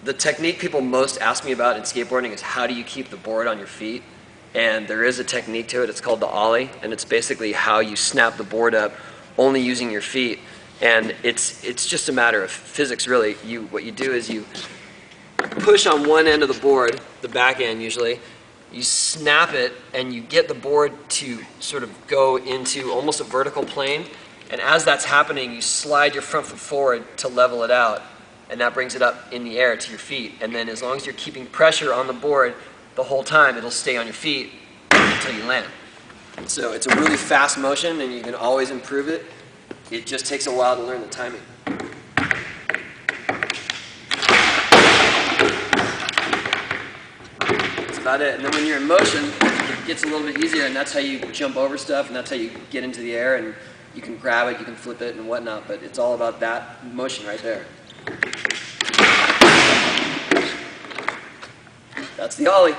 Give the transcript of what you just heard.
The technique people most ask me about in skateboarding is how do you keep the board on your feet? And there is a technique to it. It's called the Ollie, and it's basically how you snap the board up only using your feet. And it's just a matter of physics, really. What you do is you push on one end of the board, the back end usually, you snap it, and you get the board to sort of go into almost a vertical plane. And as that's happening, you slide your front foot forward to level it out, and that brings it up in the air to your feet. And then as long as you're keeping pressure on the board the whole time, it'll stay on your feet until you land. So it's a really fast motion, and you can always improve it. It just takes a while to learn the timing. That's about it. And then when you're in motion, it gets a little bit easier, and that's how you jump over stuff, and that's how you get into the air, and you can grab it, you can flip it, and whatnot. But it's all about that motion right there. That's the Ollie.